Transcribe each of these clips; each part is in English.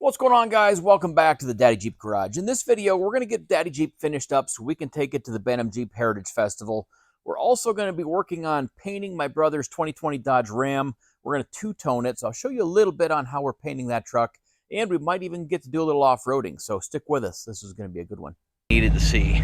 What's going on, guys? Welcome back to the Daddy Jeep Garage. In this video, we're going to get Daddy Jeep finished up so we can take it to the Bantam Jeep Heritage Festival. We're also going to be working on painting my brother's 2020 Dodge Ram. We're going to two-tone it, so I'll show you a little bit on how we're painting that truck, and we might even get to do a little off-roading, so stick with us. This is going to be a good one. Needed to see.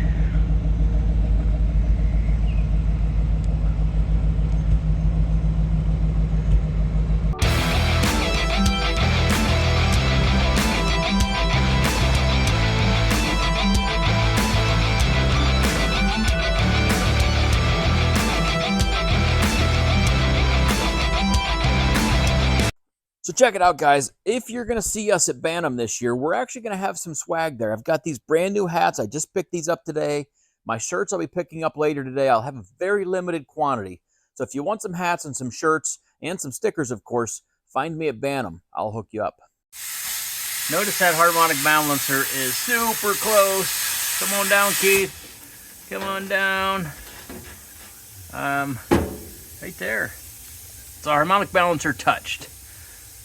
So check it out, guys. If you're going to see us at Bantam this year, we're actually going to have some swag there. I've got these brand new hats. I just picked these up today. My shirts I'll be picking up later today. I'll have a very limited quantity. So if you want some hats and some shirts and some stickers, of course, find me at Bantam. I'll hook you up. Notice that harmonic balancer is super close. Come on down, Keith. Come on down. Right there. So our harmonic balancer touched.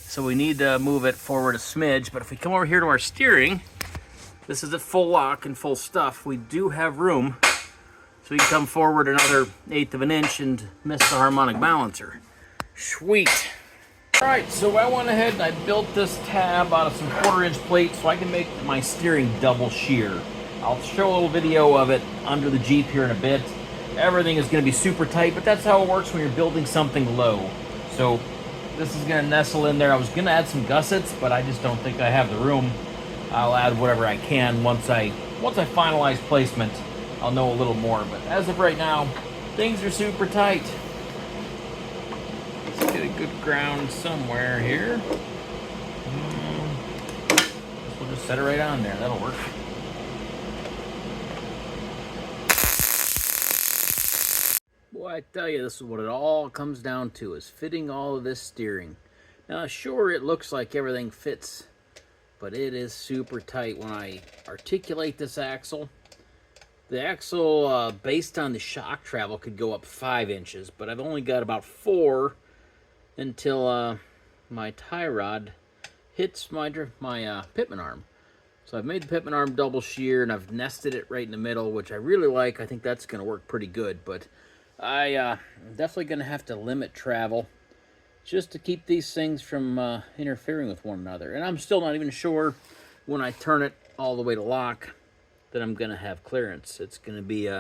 So we need to move it forward a smidge, but if we come over here to our steering, this is at full lock and full stuff. We do have room, so you can come forward another 1/8 of an inch and miss the harmonic balancer. Sweet. All right, so I went ahead and I built this tab out of some 1/4 inch plates so I can make my steering double shear. I'll show a little video of it under the Jeep here in a bit. Everything is gonna be super tight, but that's how it works when you're building something low. So this is going to nestle in there. I was going to add some gussets, but I just don't think I have the room. I'll add whatever I can once I finalize placement. I'll know a little more, but as of right now, things are super tight. Let's get a good ground somewhere here. We'll just set it right on there. That'll work. Boy, I tell you, this is what it all comes down to, is fitting all of this steering. Now, sure, it looks like everything fits, but it is super tight when I articulate this axle. The axle, based on the shock travel, could go up 5 inches, but I've only got about 4 until my tie rod hits my pitman arm. So I've made the pitman arm double shear, and I've nested it right in the middle, which I really like. I think that's going to work pretty good, but I'm definitely going to have to limit travel just to keep these things from interfering with one another. And I'm still not even sure when I turn it all the way to lock that I'm going to have clearance. It's going to be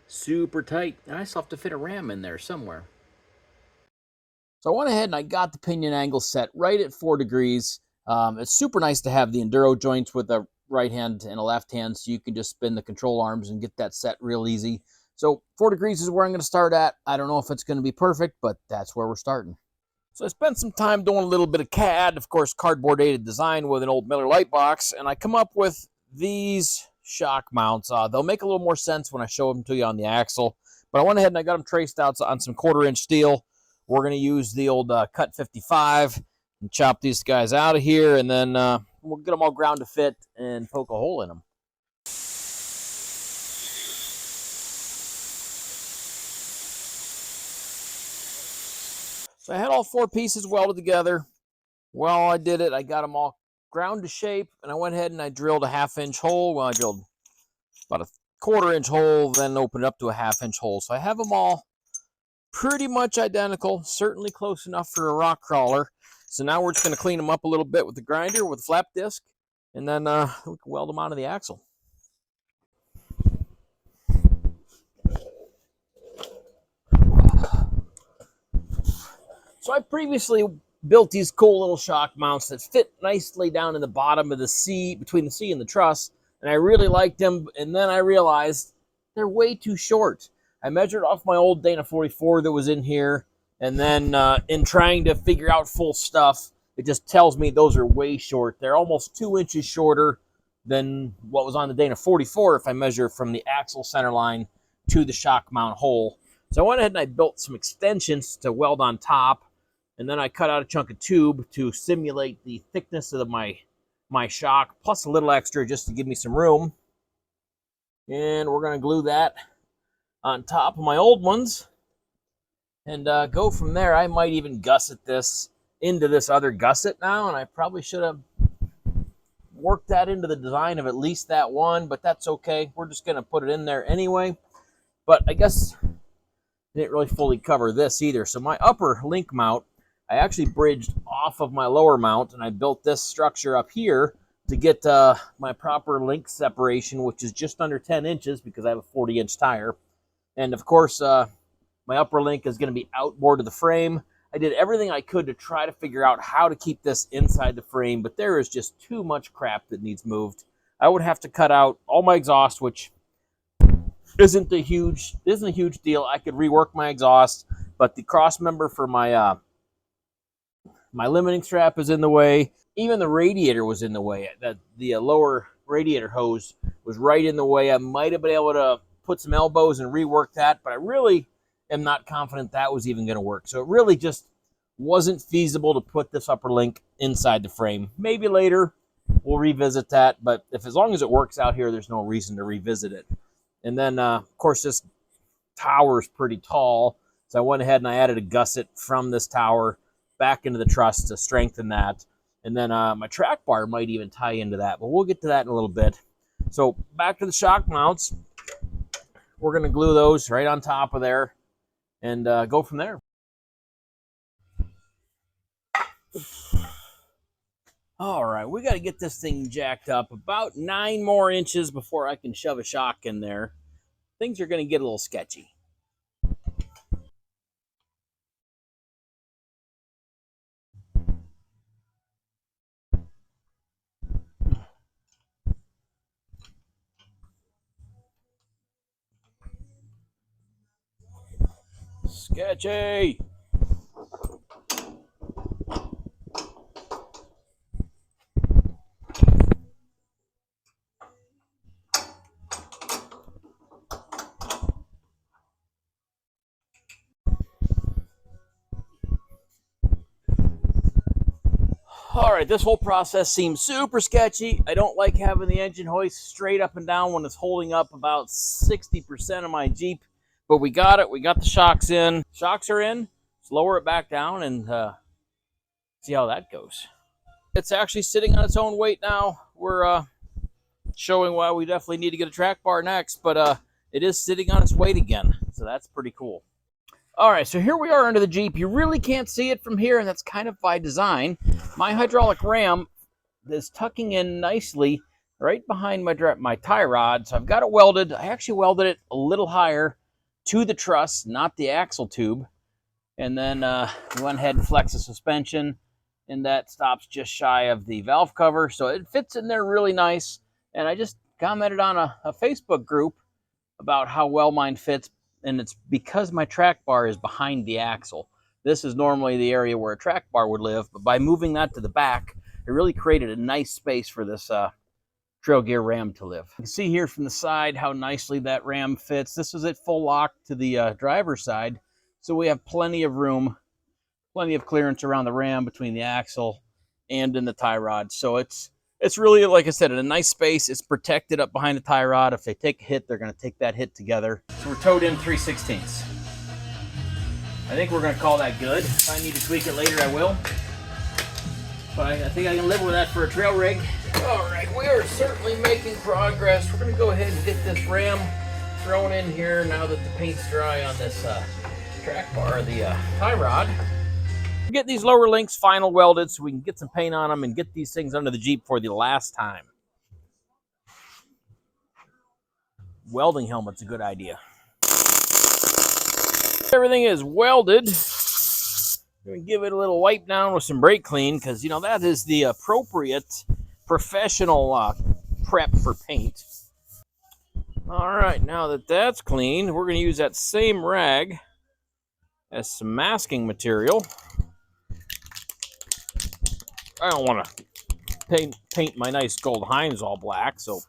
super tight, and I still have to fit a ram in there somewhere. So I went ahead and I got the pinion angle set right at 4 degrees. It's super nice to have the enduro joints with a right hand and a left hand, so you can just spin the control arms and get that set real easy. So 4 degrees is where I'm going to start at. I don't know if it's going to be perfect, but that's where we're starting. So I spent some time doing a little bit of CAD, of course, cardboard aided design with an old Miller Lite box, and I come up with these shock mounts. They'll make a little more sense when I show them to you on the axle, but I went ahead and I got them traced out on some 1/4 inch steel. We're going to use the old Cut 55 and chop these guys out of here, and then we'll get them all ground to fit and poke a hole in them. So I had all 4 pieces welded together. Well, I did it. I got them all ground to shape, and I went ahead and I drilled a 1/2 inch hole. Well, I drilled about a 1/4 inch hole, then opened it up to a 1/2 inch hole. So I have them all pretty much identical, certainly close enough for a rock crawler. So now we're just going to clean them up a little bit with the grinder, with the flap disc, and then we can weld them onto the axle. So I previously built these cool little shock mounts that fit nicely down in the bottom of the C, between the C and the truss, and I really liked them, and then I realized they're way too short. I measured off my old Dana 44 that was in here, and then in trying to figure out full stuff, it just tells me those are way short. They're almost 2 inches shorter than what was on the Dana 44 if I measure from the axle center line to the shock mount hole. So I went ahead and I built some extensions to weld on top, and then I cut out a chunk of tube to simulate the thickness of my shock, plus a little extra just to give me some room. And we're going to glue that on top of my old ones and go from there. I might even gusset this into this other gusset now, and I probably should have work that into the design of at least that one, but that's okay. We're just going to put it in there anyway. But I guess I didn't really fully cover this either. So my upper link mount, I actually bridged off of my lower mount, and I built this structure up here to get my proper link separation, which is just under 10 inches because I have a 40-inch tire. And of course, my upper link is going to be outboard of the frame. I did everything I could to try to figure out how to keep this inside the frame, but there is just too much crap that needs moved. I would have to cut out all my exhaust, which isn't a huge deal. I could rework my exhaust, but the cross member for my my limiting strap is in the way. Even the radiator was in the way. The lower radiator hose was right in the way. I might have been able to put some elbows and rework that, but I really am not confident that was even going to work. So it really just wasn't feasible to put this upper link inside the frame. Maybe later we'll revisit that, but as long as it works out here, there's no reason to revisit it. And then, of course, this tower is pretty tall, so I went ahead and I added a gusset from this tower back into the truss to strengthen that. And then my track bar might even tie into that, but we'll get to that in a little bit. So back to the shock mounts. We're going to glue those right on top of there and go from there. All right, we got to get this thing jacked up about 9 more inches before I can shove a shock in there. Things are going to get a little sketchy. Sketchy! All right, this whole process seems super sketchy. I don't like having the engine hoist straight up and down when it's holding up about 60% of my Jeep, but we got it. We got the shocks in. Shocks are in. Let's lower it back down and see how that goes. It's actually sitting on its own weight now. We're showing why we definitely need to get a track bar next, but it is sitting on its weight again, so that's pretty cool. All right, so here we are under the Jeep. You really can't see it from here, and that's kind of by design. My hydraulic ram is tucking in nicely right behind my tie rod, so I've got it welded. I actually welded it a little higher to the truss, not the axle tube. And then we went ahead and flexed the suspension, and that stops just shy of the valve cover, so it fits in there really nice. And I just commented on a Facebook group about how well mine fits, and it's because my track bar is behind the axle. This is normally the area where a track bar would live, but by moving that to the back, it really created a nice space for this trail gear ram to live. You can see here from the side how nicely that ram fits. This is at full lock to the driver's side, so we have plenty of room, plenty of clearance around the ram between the axle and in the tie rod. So it's really, like I said, in a nice space. It's protected up behind the tie rod. If they take a hit, they're going to take that hit together. So we're towed in 3/16. I think we're going to call that good. If I need to tweak it later, I will. But I think I can live with that for a trail rig. All right, we are certainly making progress. We're going to go ahead and get this ram thrown in here now that the paint's dry on this track bar, the tie rod. Get these lower links final welded so we can get some paint on them and get these things under the Jeep for the last time. Welding helmet's a good idea. Everything is welded. We're going to give it a little wipe down with some brake clean because, you know, that is the appropriate professional prep for paint. All right, now that that's clean, we're going to use that same rag as some masking material. I don't want to paint my nice gold Heims all black, so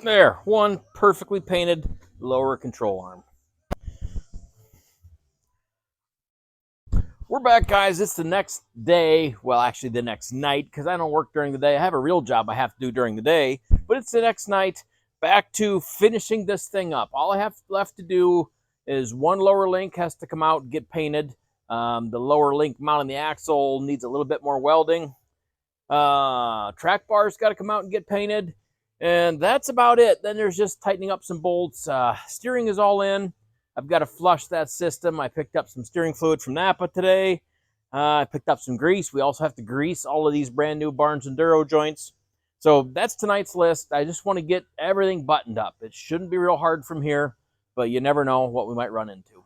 there, one perfectly painted lower control arm. We're back, guys. It's the next day. Well, actually the next night, because I don't work during the day. I have a real job I have to do during the day, but it's the next night. Back to finishing this thing up. All I have left to do is one lower link has to come out and get painted. The lower link mounting the axle needs a little bit more welding. Track bar's got to come out and get painted. And that's about it. Then there's just tightening up some bolts. Steering is all in. I've got to flush that system. I picked up some steering fluid from Napa today. I picked up some grease. We also have to grease all of these brand new Barnes Enduro joints. So that's tonight's list. I just want to get everything buttoned up. It shouldn't be real hard from here, but you never know what we might run into.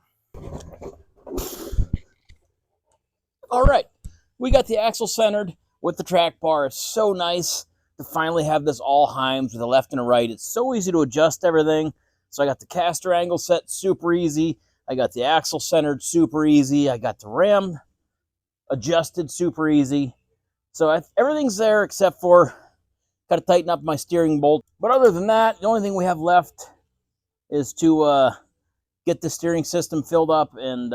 All right, we got the axle centered with the track bar. It's so nice to finally have this all Heims with a left and a right. It's so easy to adjust everything. So I got the caster angle set super easy. I got the axle centered super easy. I got the ram adjusted super easy. So everything's there except for got to tighten up my steering bolt. But other than that, the only thing we have left is to get the steering system filled up and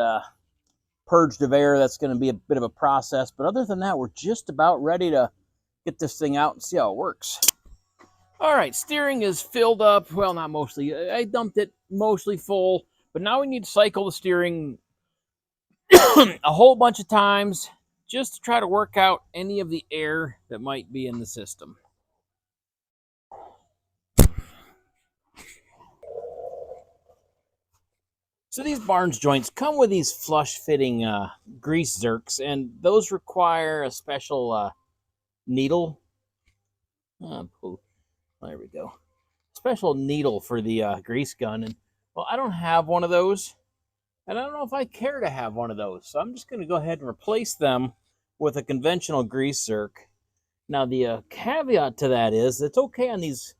purged of air. That's going to be a bit of a process. But other than that, we're just about ready to get this thing out and see how it works. All right, steering is filled up. Well, not mostly. I dumped it mostly full, but now we need to cycle the steering a whole bunch of times just to try to work out any of the air that might be in the system. So these Barnes joints come with these flush-fitting grease zerks, and those require a special needle. There we go. Special needle for the grease gun. And, well, I don't have one of those. And I don't know if I care to have one of those. So I'm just going to go ahead and replace them with a conventional grease zerk. Now, the caveat to that is it's okay on these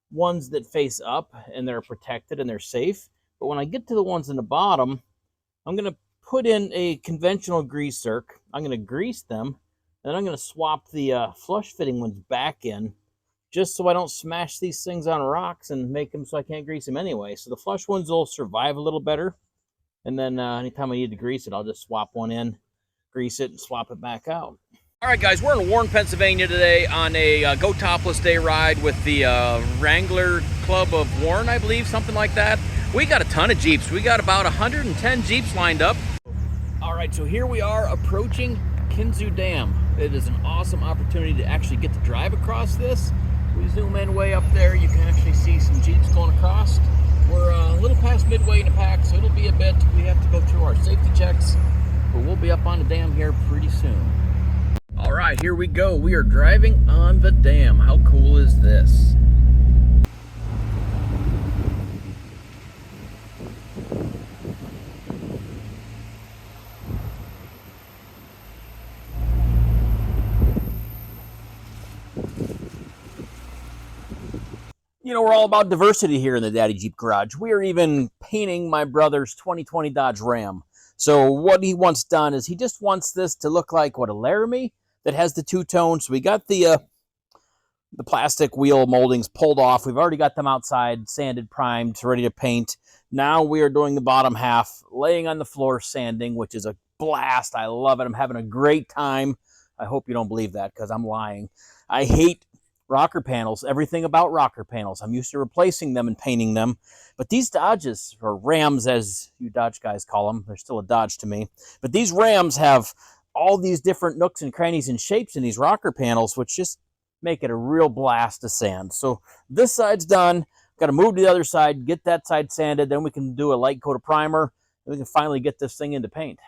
ones that face up and they're protected and they're safe. But when I get to the ones in the bottom, I'm going to put in a conventional grease zerk. I'm going to grease them. And I'm going to swap the flush fitting ones back in, just so I don't smash these things on rocks and make them so I can't grease them anyway. So the flush ones will survive a little better. And then anytime I need to grease it, I'll just swap one in, grease it, and swap it back out. All right, guys, we're in Warren, Pennsylvania today on a Go Topless Day ride with the Wrangler Club of Warren, I believe, something like that. We got a ton of Jeeps. We got about 110 Jeeps lined up. All right, so here we are approaching Kinzua Dam. It is an awesome opportunity to actually get to drive across this. We zoom in way up there, you can actually see some Jeeps going across. We're a little past midway in the pack, so it'll be a bit. We have to go through our safety checks, but we'll be up on the dam here pretty soon. All right, here we go. We are driving on the dam. How cool is this? You know, we're all about diversity here in the DaddyJeep garage. We are even painting my brother's 2020 Dodge Ram. So what he wants done is he just wants this to look like, what, a Laramie that has the two-tone. So we got the plastic wheel moldings pulled off. We've already got them outside, sanded, primed, ready to paint. Now we are doing the bottom half, laying on the floor, sanding, which is a blast. I love it. I'm having a great time. I hope you don't believe that, because I'm lying. I hate rocker panels, everything about rocker panels. I'm used to replacing them and painting them. But these Dodges, or Rams as you Dodge guys call them, they're still a Dodge to me. But these Rams have all these different nooks and crannies and shapes in these rocker panels, which just make it a real blast to sand. So this side's done. Got to move to the other side, get that side sanded, then we can do a light coat of primer, and we can finally get this thing into paint.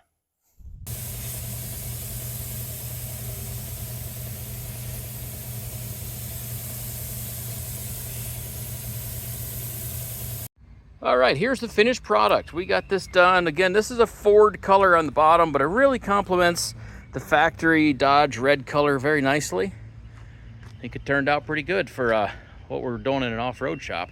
All right, here's the finished product. We got this done. Again, this is a Ford color on the bottom, but it really complements the factory Dodge red color very nicely. I think it turned out pretty good for what we're doing in an off-road shop.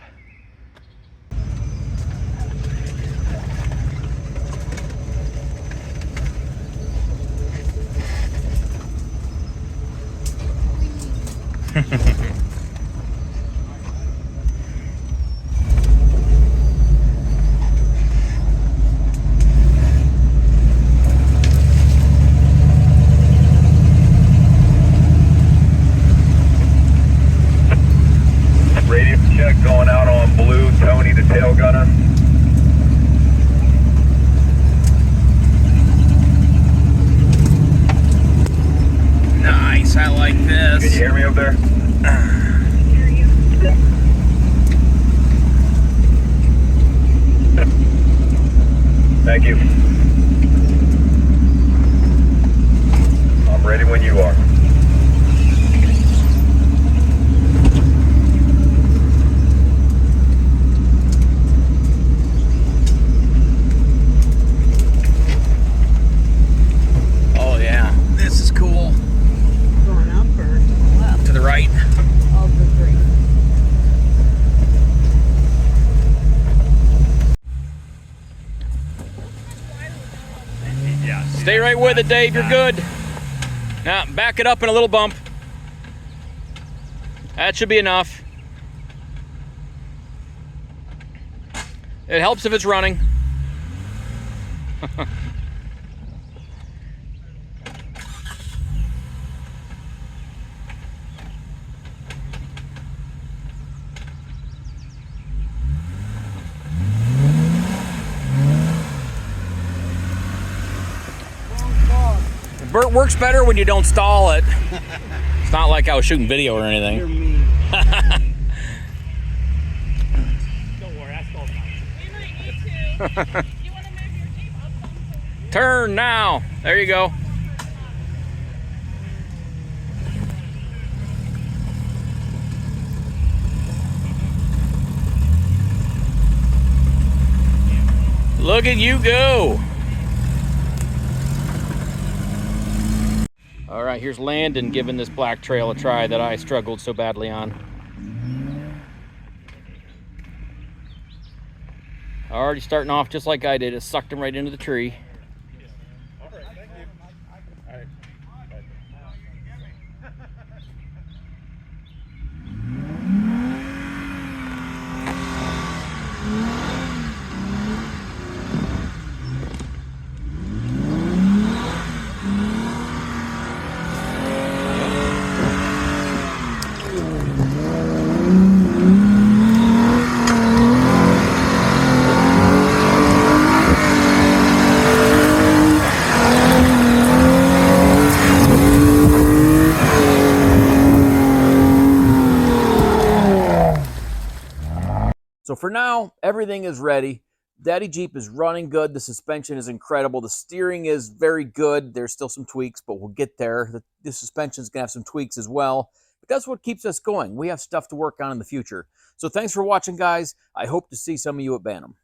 Yes. Can you hear me up there? Thank you. I'm ready when you are. Oh yeah, this is cool. Going up or to the left? To the right. Of the three. Yeah. Stay right with it, Dave. You're good. Now, back it up in a little bump. That should be enough. It helps if it's running. It works better when you don't stall it. It's not like I was shooting video or anything. You're mean. Don't worry, I stalled mine. We might need to. You want to move your Jeep up some? Turn now. There you go. Look at you go. All right, here's Landon giving this black trail a try that I struggled so badly on. Already starting off just like I did. It sucked him right into the tree. All right, thank you. All right. So for now, everything is ready. DaddyJeep is running good. The suspension is incredible. The steering is very good. There's still some tweaks, but we'll get there. The suspension is going to have some tweaks as well. But that's what keeps us going. We have stuff to work on in the future. So thanks for watching, guys. I hope to see some of you at Bantam.